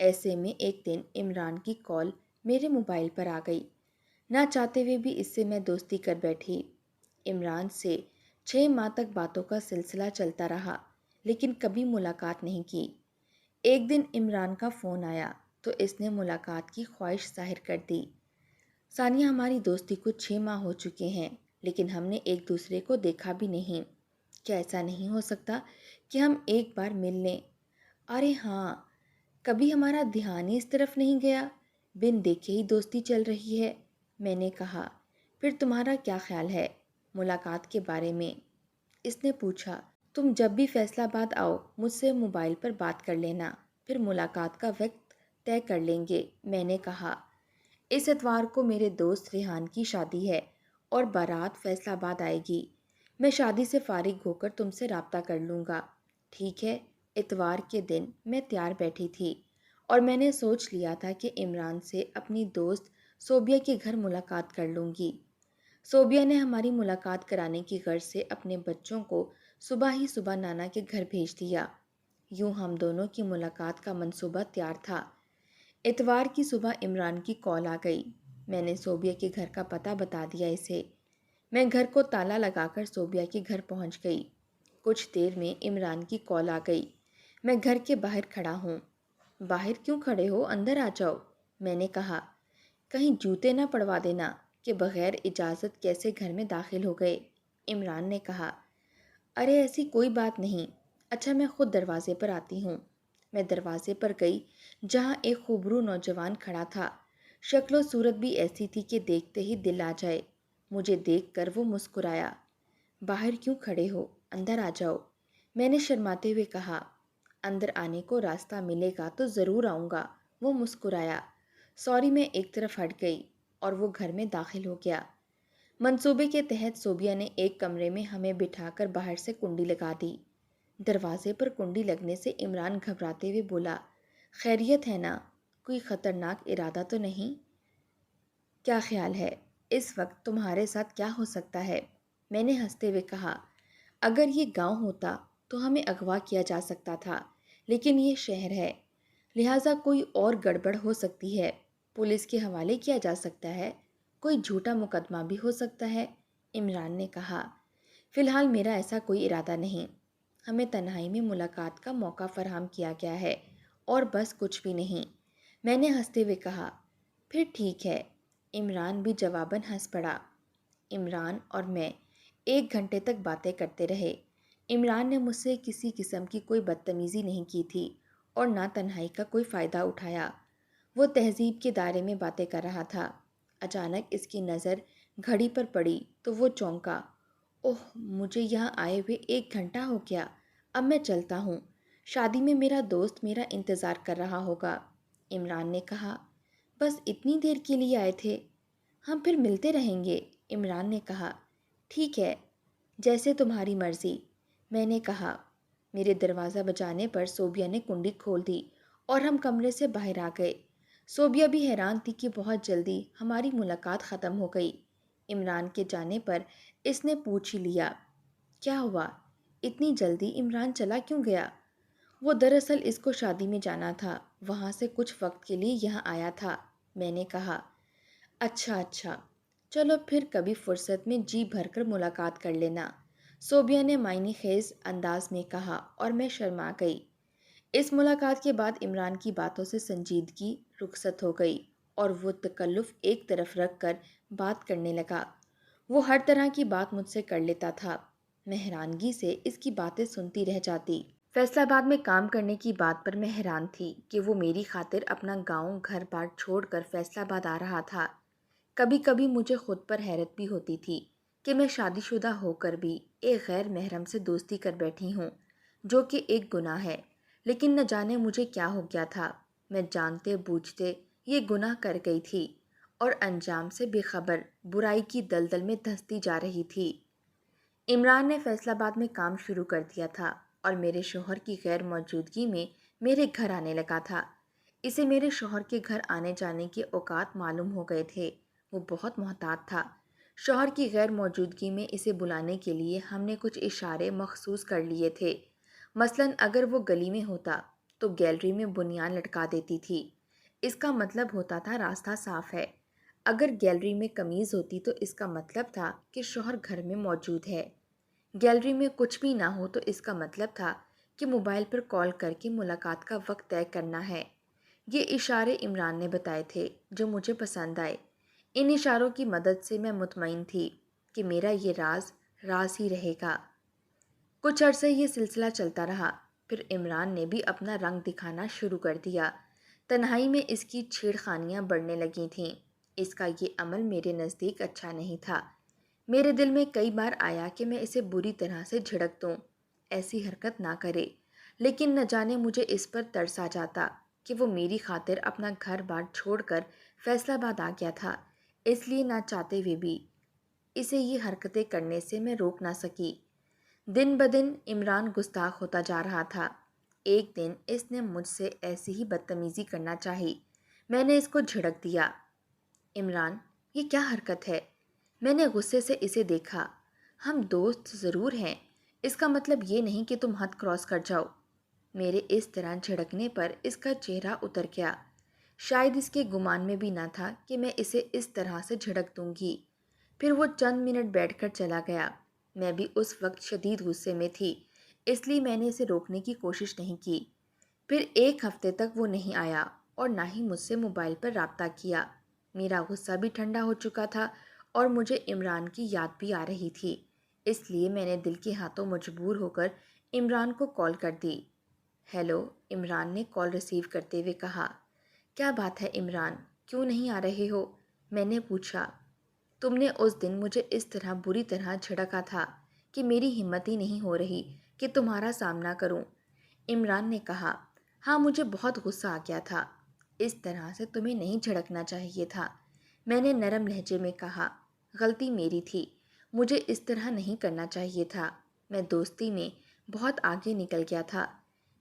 ایسے میں ایک دن عمران کی کال میرے موبائل پر آ گئی۔ نہ چاہتے ہوئے بھی اس سے میں دوستی کر بیٹھی۔ عمران سے 6 ماہ تک باتوں کا سلسلہ چلتا رہا، لیکن کبھی ملاقات نہیں کی۔ ایک دن عمران کا فون آیا تو اس نے ملاقات کی خواہش ظاہر کر دی۔ ثانیہ، ہماری دوستی کو 6 ماہ ہو چکے ہیں، لیکن ہم نے ایک دوسرے کو دیکھا بھی نہیں۔ کیا ایسا نہیں ہو سکتا کہ ہم ایک بار مل لیں؟ ارے ہاں، کبھی ہمارا دھیان ہی اس طرف نہیں گیا۔ بن دیکھے ہی دوستی چل رہی ہے۔ میں نے کہا، پھر تمہارا کیا خیال ہے ملاقات کے بارے میں؟ اس نے پوچھا۔ تم جب بھی فیصل آباد آؤ مجھ سے موبائل پر بات کر لینا، پھر ملاقات کا وقت طے کر لیں گے۔ میں نے کہا، اس اتوار کو میرے دوست ریحان کی شادی ہے اور بارات فیصل آباد آئے گی۔ میں شادی سے فارغ ہو کر تم سے رابطہ کر لوں گا، ٹھیک ہے؟ اتوار کے دن میں تیار بیٹھی تھی اور میں نے سوچ لیا تھا کہ عمران سے اپنی دوست صوبیہ کے گھر ملاقات کر لوں گی۔ صوبیہ نے ہماری ملاقات کرانے کی غرض سے اپنے بچوں کو صبح ہی صبح نانا کے گھر بھیج دیا۔ یوں ہم دونوں کی ملاقات کا منصوبہ تیار تھا۔ اتوار کی صبح عمران کی کال آ گئی۔ میں نے صوبیہ کے گھر کا پتہ بتا دیا اسے۔ میں گھر کو تالا لگا کر صوبیہ کے گھر پہنچ گئی۔ کچھ دیر میں عمران کی کال آ گئی۔ میں گھر کے باہر کھڑا ہوں۔ باہر کیوں کھڑے ہو؟ اندر آ جاؤ، میں نے کہا۔ کہیں جوتے نہ پڑوا دینا کہ بغیر اجازت کیسے گھر میں داخل ہو گئے؟ عمران نے کہا۔ ارے ایسی کوئی بات نہیں، اچھا میں خود دروازے پر آتی ہوں۔ میں دروازے پر گئی جہاں ایک خوبرو نوجوان کھڑا تھا۔ شکل و صورت بھی ایسی تھی کہ دیکھتے ہی دل آ جائے۔ مجھے دیکھ کر وہ مسکرایا۔ باہر کیوں کھڑے ہو؟ اندر آ جاؤ، میں نے شرماتے ہوئے کہا۔ اندر آنے کو راستہ ملے گا تو ضرور آؤں گا، وہ مسکرایا۔ سوری، میں ایک طرف ہٹ گئی اور وہ گھر میں داخل ہو گیا۔ منصوبے کے تحت صوبیہ نے ایک کمرے میں ہمیں بٹھا کر باہر سے کنڈی لگا دی۔ دروازے پر کنڈی لگنے سے عمران گھبراتے ہوئے بولا، خیریت ہے نا؟ کوئی خطرناک ارادہ تو نہیں؟ کیا خیال ہے اس وقت تمہارے ساتھ کیا ہو سکتا ہے؟ میں نے ہنستے ہوئے کہا، اگر یہ گاؤں ہوتا تو ہمیں اغوا کیا جا سکتا تھا، لیکن یہ شہر ہے، لہٰذا کوئی اور گڑبڑ ہو سکتی ہے، پولیس کے حوالے کیا جا سکتا ہے، کوئی جھوٹا مقدمہ بھی ہو سکتا ہے۔ عمران نے کہا، فی الحال میرا ایسا کوئی ارادہ نہیں، ہمیں تنہائی میں ملاقات کا موقع فراہم کیا گیا ہے اور بس، کچھ بھی نہیں۔ میں نے ہنستے ہوئے کہا، پھر ٹھیک ہے۔ عمران بھی جواباً ہنس پڑا۔ عمران اور میں 1 گھنٹے تک باتیں کرتے رہے۔ عمران نے مجھ سے کسی قسم کی کوئی بدتمیزی نہیں کی تھی اور نہ تنہائی کا کوئی فائدہ اٹھایا۔ وہ تہذیب کے دائرے میں باتیں کر رہا تھا۔ اچانک اس کی نظر گھڑی پر پڑی تو وہ چونکا۔ اوہ، مجھے یہاں آئے ہوئے 1 گھنٹہ ہو گیا، اب میں چلتا ہوں، شادی میں میرا دوست میرا انتظار کر رہا ہوگا۔ عمران نے کہا، بس اتنی دیر کے لیے آئے تھے؟ ہم پھر ملتے رہیں گے، عمران نے کہا۔ ٹھیک ہے، جیسے تمہاری مرضی، میں نے کہا۔ میرے دروازہ بجانے پر صوبیہ نے کنڈی کھول دی اور ہم کمرے سے باہر آ گئے۔ صوبیہ بھی حیران تھی کہ بہت جلدی ہماری ملاقات ختم ہو گئی۔ عمران کے جانے پر اس نے پوچھ ہی لیا، کیا ہوا اتنی جلدی؟ عمران چلا کیوں گیا؟ وہ دراصل اس کو شادی میں جانا تھا، وہاں سے کچھ وقت کے لیے یہاں آیا تھا، میں نے کہا۔ اچھا، چلو پھر کبھی فرصت میں جی بھر کر ملاقات کر لینا، صوبیہ نے معنی خیز انداز میں کہا اور میں شرما گئی۔ اس ملاقات کے بعد عمران کی باتوں سے سنجیدگی رخصت ہو گئی اور وہ تکلف ایک طرف رکھ کر بات کرنے لگا۔ وہ ہر طرح کی بات مجھ سے کر لیتا تھا۔ میں حیرانگی سے اس کی باتیں سنتی رہ جاتی۔ فیصل آباد میں کام کرنے کی بات پر میں حیران تھی کہ وہ میری خاطر اپنا گاؤں گھر بار چھوڑ کر فیصل آباد آ رہا تھا۔ کبھی کبھی مجھے خود پر حیرت بھی ہوتی تھی کہ میں شادی شدہ ہو کر بھی ایک غیر محرم سے دوستی کر بیٹھی ہوں، جو کہ ایک گناہ ہے، لیکن نہ جانے مجھے کیا ہو گیا تھا، میں جانتے بوجھتے یہ گناہ کر گئی تھی اور انجام سے بے خبر برائی کی دلدل میں دھنستی جا رہی تھی۔ عمران نے فیصل آباد میں کام شروع کر دیا تھا اور میرے شوہر کی غیر موجودگی میں میرے گھر آنے لگا تھا۔ اسے میرے شوہر کے گھر آنے جانے کے اوقات معلوم ہو گئے تھے۔ وہ بہت محتاط تھا۔ شوہر کی غیر موجودگی میں اسے بلانے کے لیے ہم نے کچھ اشارے مخصوص کر لیے تھے۔ مثلاً اگر وہ گلی میں ہوتا تو گیلری میں بنیان لٹکا دیتی تھی۔ اس کا مطلب ہوتا تھا راستہ صاف ہے۔ اگر گیلری میں قمیض ہوتی تو اس کا مطلب تھا کہ شوہر گھر میں موجود ہے۔ گیلری میں کچھ بھی نہ ہو تو اس کا مطلب تھا کہ موبائل پر کال کر کے ملاقات کا وقت طے کرنا ہے۔ یہ اشارے عمران نے بتائے تھے جو مجھے پسند آئے۔ ان اشاروں کی مدد سے میں مطمئن تھی کہ میرا یہ راز راز ہی رہے گا۔ کچھ عرصے یہ سلسلہ چلتا رہا، پھر عمران نے بھی اپنا رنگ دکھانا شروع کر دیا۔ تنہائی میں اس کی چھیڑ خانیاں بڑھنے لگی تھیں۔ اس کا یہ عمل میرے نزدیک اچھا نہیں تھا۔ میرے دل میں کئی بار آیا کہ میں اسے بری طرح سے جھڑک دوں، ایسی حرکت نہ کرے، لیکن نہ جانے مجھے اس پر ترس آ جاتا کہ وہ میری خاطر اپنا گھر بار چھوڑ کر فیصل آباد آ گیا تھا، اس لیے نہ چاہتے ہوئے بھی اسے یہ حرکتیں کرنے سے میں روک نہ سکی۔ دن بدن عمران گستاخ ہوتا جا رہا تھا۔ ایک دن اس نے مجھ سے ایسی ہی بدتمیزی کرنا چاہی۔ میں نے اس کو جھڑک دیا۔ عمران، یہ کیا حرکت ہے؟ میں نے غصے سے اسے دیکھا۔ ہم دوست ضرور ہیں، اس کا مطلب یہ نہیں کہ تم حد کراس کر جاؤ۔ میرے اس طرح جھڑکنے پر اس کا چہرہ اتر گیا۔ شاید اس کے گمان میں بھی نہ تھا کہ میں اسے اس طرح سے جھڑک دوں گی۔ پھر وہ چند منٹ بیٹھ کر چلا گیا۔ میں بھی اس وقت شدید غصے میں تھی، اس لیے میں نے اسے روکنے کی کوشش نہیں کی۔ پھر ایک ہفتے تک وہ نہیں آیا اور نہ ہی مجھ سے موبائل پر رابطہ کیا۔ میرا غصہ بھی ٹھنڈا ہو چکا تھا اور مجھے عمران کی یاد بھی آ رہی تھی، اس لیے میں نے دل کے ہاتھوں مجبور ہو کر عمران کو کال کر دی۔ ہیلو، عمران نے کال ریسیو کرتے ہوئے کہا۔ کیا بات ہے عمران، کیوں نہیں آ رہے ہو؟ میں نے پوچھا۔ تم نے اس دن مجھے اس طرح بری طرح جھڑکا تھا کہ میری ہمت ہی نہیں ہو رہی کہ تمہارا سامنا کروں۔ عمران نے کہا، ہاں مجھے بہت غصہ آ گیا تھا، اس طرح سے تمہیں نہیں جھڑکنا چاہیے تھا۔ میں نے نرم لہجے میں کہا، غلطی میری تھی، مجھے اس طرح نہیں کرنا چاہیے تھا، میں دوستی میں بہت آگے نکل گیا تھا۔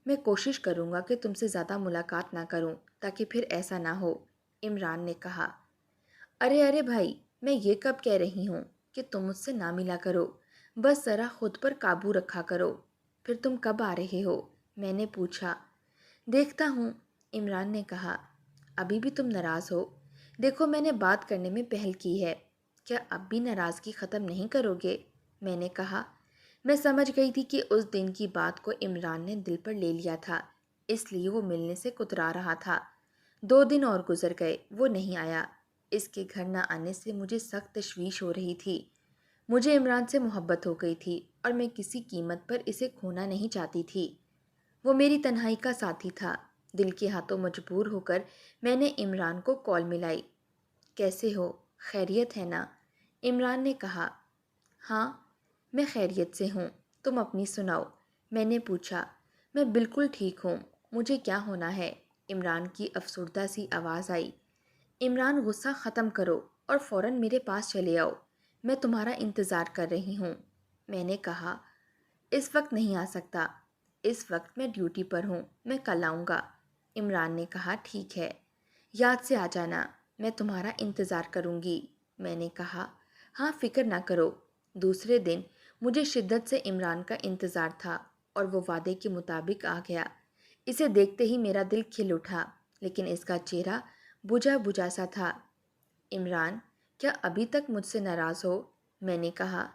میں کوشش کروں گا کہ تم سے زیادہ ملاقات نہ کروں تاکہ پھر ایسا نہ ہو، عمران نے کہا۔ ارے بھائی، میں یہ کب کہہ رہی ہوں کہ تم مجھ سے نہ ملا کرو، بس ذرا خود پر قابو رکھا کرو۔ پھر تم کب آ رہے ہو؟ میں نے پوچھا۔ دیکھتا ہوں، عمران نے کہا۔ ابھی بھی تم ناراض ہو؟ دیکھو میں نے بات کرنے میں پہل کی ہے، کیا اب بھی ناراضگی ختم نہیں کرو گے؟ میں نے کہا۔ میں سمجھ گئی تھی کہ اس دن کی بات کو عمران نے دل پر لے لیا تھا، اس لیے وہ ملنے سے کترا رہا تھا۔ 2 دن اور گزر گئے، وہ نہیں آیا۔ اس کے گھر نہ آنے سے مجھے سخت تشویش ہو رہی تھی۔ مجھے عمران سے محبت ہو گئی تھی اور میں کسی قیمت پر اسے کھونا نہیں چاہتی تھی۔ وہ میری تنہائی کا ساتھی تھا۔ دل کے ہاتھوں مجبور ہو کر میں نے عمران کو کال ملائی۔ کیسے ہو؟ خیریت ہے نا؟ عمران نے کہا۔ ہاں، میں خیریت سے ہوں، تم اپنی سناؤ؟ میں نے پوچھا۔ میں بالکل ٹھیک ہوں، مجھے کیا ہونا ہے؟ عمران کی افسردہ سی آواز آئی۔ عمران، غصہ ختم کرو اور فوراً میرے پاس چلے آؤ، میں تمہارا انتظار کر رہی ہوں۔ میں نے کہا۔ اس وقت نہیں آ سکتا، اس وقت میں ڈیوٹی پر ہوں، میں کل آؤں گا۔ عمران نے کہا، ٹھیک ہے، یاد سے آ جانا، میں تمہارا انتظار کروں گی۔ میں نے کہا، ہاں فکر نہ کرو۔ دوسرے دن مجھے شدت سے عمران کا انتظار تھا اور وہ وعدے کے مطابق آ گیا۔ اسے دیکھتے ہی میرا دل کھل اٹھا، لیکن اس کا چہرہ بجھا بجھا سا تھا۔ عمران، کیا ابھی تک مجھ سے ناراض ہو؟ میں نے کہا۔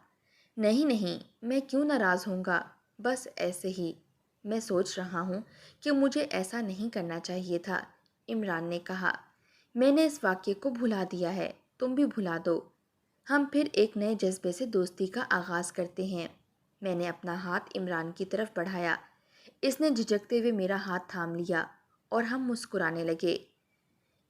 نہیں، میں کیوں ناراض ہوں گا، بس ایسے ہی۔ میں سوچ رہا ہوں کہ مجھے ایسا نہیں کرنا چاہیے تھا، عمران نے کہا۔ میں نے اس واقعے کو بھلا دیا ہے، تم بھی بھلا دو، ہم پھر ایک نئے جذبے سے دوستی کا آغاز کرتے ہیں۔ میں نے اپنا ہاتھ عمران کی طرف بڑھایا۔ اس نے جھجکتے ہوئے میرا ہاتھ تھام لیا اور ہم مسکرانے لگے۔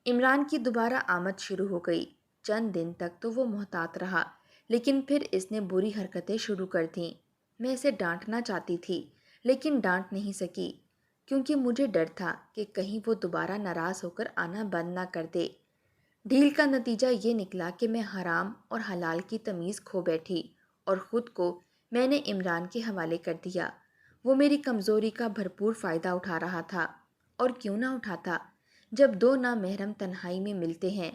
عمران کی دوبارہ آمد شروع ہو گئی۔ چند دن تک تو وہ محتاط رہا، لیکن پھر اس نے بری حرکتیں شروع کر دیں۔ میں اسے ڈانٹنا چاہتی تھی، لیکن ڈانٹ نہیں سکی، کیونکہ مجھے ڈر تھا کہ کہیں وہ دوبارہ ناراض ہو کر آنا بند نہ کر دے۔ ڈھیل کا نتیجہ یہ نکلا کہ میں حرام اور حلال کی تمیز کھو بیٹھی اور خود کو میں نے عمران کے حوالے کر دیا۔ وہ میری کمزوری کا بھرپور فائدہ اٹھا رہا تھا، اور کیوں نہ اٹھاتا؟ جب 2 نامحرم تنہائی میں ملتے ہیں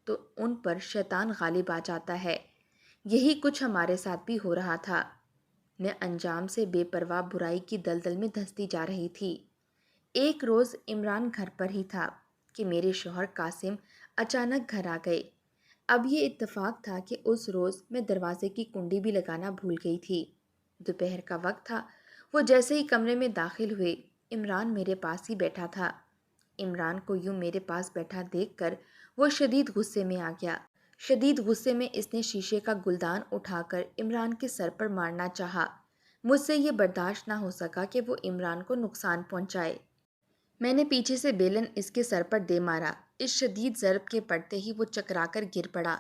تو ان پر شیطان غالب آ جاتا ہے۔ یہی کچھ ہمارے ساتھ بھی ہو رہا تھا۔ میں انجام سے بے پرواہ برائی کی دلدل میں دھنستی جا رہی تھی۔ ایک روز عمران گھر پر ہی تھا کہ میرے شوہر قاسم اچانک گھر آ گئے۔ اب یہ اتفاق تھا کہ اس روز میں دروازے کی کنڈی بھی لگانا بھول گئی تھی۔ دوپہر کا وقت تھا۔ وہ جیسے ہی کمرے میں داخل ہوئے، عمران میرے پاس ہی بیٹھا تھا۔ عمران کو یوں میرے پاس بیٹھا دیکھ کر وہ شدید غصے میں آ گیا۔ شدید غصے میں اس نے شیشے کا گلدان اٹھا کر عمران کے سر پر مارنا چاہا۔ مجھ سے یہ برداشت نہ ہو سکا کہ وہ عمران کو نقصان پہنچائے۔ میں نے پیچھے سے بیلن اس کے سر پر دے مارا۔ اس شدید ضرب کے پڑتے ہی وہ چکرا کر گر پڑا۔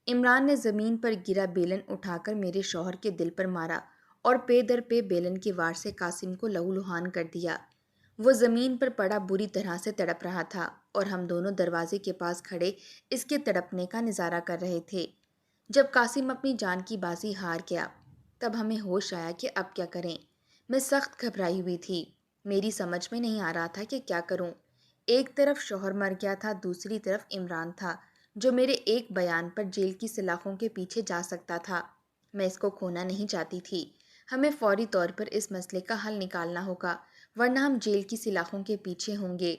عمران نے زمین پر گرا بیلن اٹھا کر میرے شوہر کے دل پر مارا اور پے در پے بیلن کی وار سے قاسم کو لہو لہان کر دیا۔ وہ زمین پر پڑا بری طرح سے تڑپ رہا تھا اور ہم دونوں دروازے کے پاس کھڑے اس کے تڑپنے کا نظارہ کر رہے تھے۔ جب قاسم اپنی جان کی بازی ہار گیا، تب ہمیں ہوش آیا کہ اب کیا کریں۔ میں سخت گھبرائی ہوئی تھی۔ میری سمجھ میں نہیں آ رہا تھا کہ کیا کروں۔ ایک طرف شوہر مر گیا تھا، دوسری طرف عمران تھا جو میرے ایک بیان پر جیل کی سلاخوں کے پیچھے جا سکتا تھا۔ میں اس کو کھونا نہیں چاہتی تھی۔ ہمیں فوری طور پر اس مسئلے کا حل نکالنا ہوگا، ورنہ ہم جیل کی سلاخوں کے پیچھے ہوں گے۔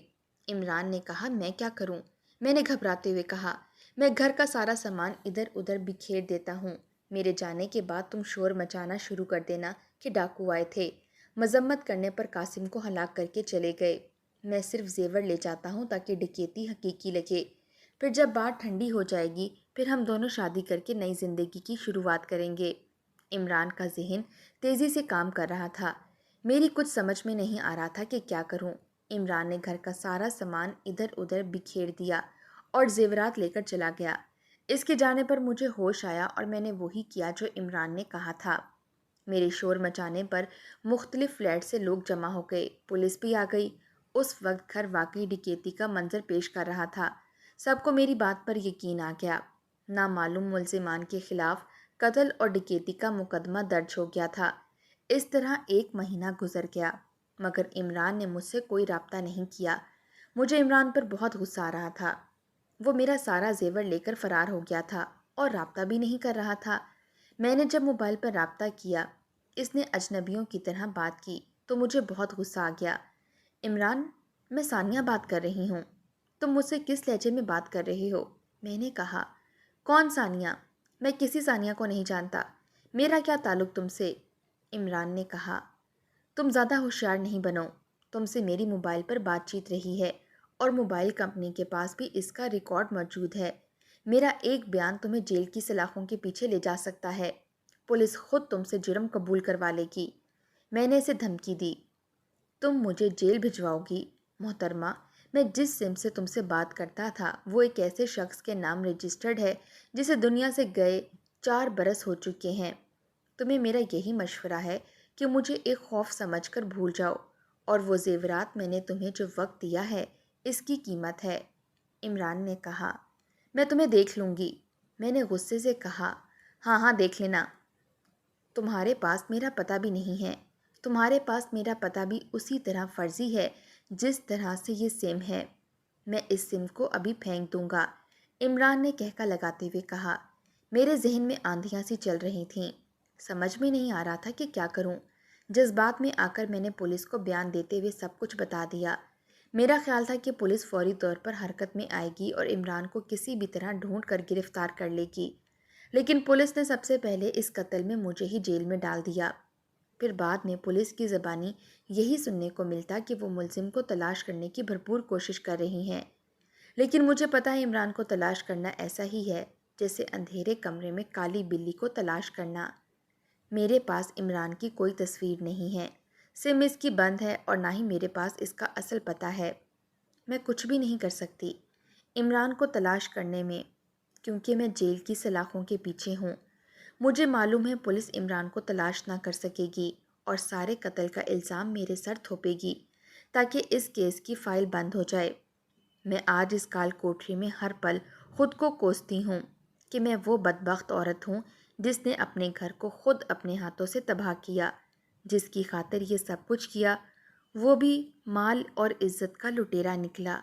عمران نے کہا، میں کیا کروں؟ میں نے گھبراتے ہوئے کہا، میں گھر کا سارا سامان ادھر ادھر بکھیر دیتا ہوں۔ میرے جانے کے بعد تم شور مچانا شروع کر دینا کہ ڈاکو آئے تھے۔ مذمت کرنے پر قاسم کو ہلاک کر کے چلے گئے۔ میں صرف زیور لے جاتا ہوں تاکہ ڈکیتی حقیقی لگے۔ پھر جب بات ٹھنڈی ہو جائے گی، پھر ہم دونوں شادی کر کے نئی زندگی کی شروعات کریں گے۔ عمران کا ذہن تیزی سے کام کر رہا تھا۔ میری کچھ سمجھ میں نہیں آ رہا تھا کہ کیا کروں۔ عمران نے گھر کا سارا سامان ادھر ادھر بکھیر دیا اور زیورات لے کر چلا گیا۔ اس کے جانے پر مجھے ہوش آیا اور میں نے وہی کیا جو عمران نے کہا تھا۔ میرے شور مچانے پر مختلف فلیٹ سے لوگ جمع ہو گئے، پولیس بھی آ گئی۔ اس وقت گھر واقعی ڈکیتی کا منظر پیش کر رہا تھا۔ سب کو میری بات پر یقین آ گیا۔ نامعلوم ملزمان کے خلاف قتل اور ڈکیتی کا مقدمہ درج ہو گیا تھا۔ اس طرح ایک مہینہ گزر گیا، مگر عمران نے مجھ سے کوئی رابطہ نہیں کیا۔ مجھے عمران پر بہت غصہ آ رہا تھا۔ وہ میرا سارا زیور لے کر فرار ہو گیا تھا اور رابطہ بھی نہیں کر رہا تھا۔ میں نے جب موبائل پر رابطہ کیا، اس نے اجنبیوں کی طرح بات کی تو مجھے بہت غصہ آ گیا۔ عمران، میں ثانیہ بات کر رہی ہوں۔ تم مجھ سے کس لہجے میں بات کر رہے ہو؟ میں نے کہا۔ کون ثانیہ؟ میں کسی ثانیہ کو نہیں جانتا۔ میرا کیا تعلق تم سے؟ عمران نے کہا۔ تم زیادہ ہوشیار نہیں بنو۔ تم سے میری موبائل پر بات چیت رہی ہے اور موبائل کمپنی کے پاس بھی اس کا ریکارڈ موجود ہے۔ میرا ایک بیان تمہیں جیل کی سلاخوں کے پیچھے لے جا سکتا ہے۔ پولیس خود تم سے جرم قبول کروا لے گی۔ میں نے اسے دھمکی دی۔ تم مجھے جیل بھجواؤ گی؟ محترمہ، میں جس سم سے تم سے بات کرتا تھا وہ ایک ایسے شخص کے نام رجسٹرڈ ہے جسے دنیا سے گئے 4 برس ہو چکے ہیں۔ تمہیں میرا یہی مشورہ ہے کہ مجھے ایک خوف سمجھ کر بھول جاؤ، اور وہ زیورات میں نے تمہیں جو وقت دیا ہے اس کی قیمت ہے۔ عمران نے کہا، میں تمہیں دیکھ لوں گی۔ میں نے غصے سے کہا، ہاں ہاں دیکھ لینا۔ تمہارے پاس میرا پتہ بھی نہیں ہے۔ تمہارے پاس میرا پتہ بھی اسی طرح فرضی ہے جس طرح سے یہ سم ہے۔ میں اس سم کو ابھی پھینک دوں گا، عمران نے کہکا لگاتے ہوئے کہا۔ میرے ذہن میں آندھیاں سی چل رہی تھیں۔ سمجھ میں نہیں آ رہا تھا کہ کیا کروں۔ جذبات میں آ کر میں نے پولیس کو بیان دیتے ہوئے سب کچھ بتا دیا۔ میرا خیال تھا کہ پولیس فوری طور پر حرکت میں آئے گی اور عمران کو کسی بھی طرح ڈھونڈ کر گرفتار کر لے گی، لیکن پولیس نے سب سے پہلے اس قتل میں مجھے ہی جیل میں ڈال دیا۔ پھر بعد میں پولیس کی زبانی یہی سننے کو ملتا کہ وہ ملزم کو تلاش کرنے کی بھرپور کوشش کر رہی ہیں، لیکن مجھے پتہ ہے عمران کو تلاش کرنا ایسا ہی ہے جیسے اندھیرے کمرے میں کالی بلی کو تلاش کرنا۔ میرے پاس عمران کی کوئی تصویر نہیں ہے، سم اس کی بند ہے اور نہ ہی میرے پاس اس کا اصل پتہ ہے۔ میں کچھ بھی نہیں کر سکتی عمران کو تلاش کرنے میں، کیونکہ میں جیل کی سلاخوں کے پیچھے ہوں۔ مجھے معلوم ہے پولیس عمران کو تلاش نہ کر سکے گی اور سارے قتل کا الزام میرے سر تھوپے گی تاکہ اس کیس کی فائل بند ہو جائے۔ میں آج اس کال کوٹری میں ہر پل خود کو کوستی ہوں کہ میں وہ بدبخت عورت ہوں جس نے اپنے گھر کو خود اپنے ہاتھوں سے تباہ کیا، جس کی خاطر یہ سب کچھ کیا۔ وہ بھی مال اور عزت کا لٹیرا نکلا۔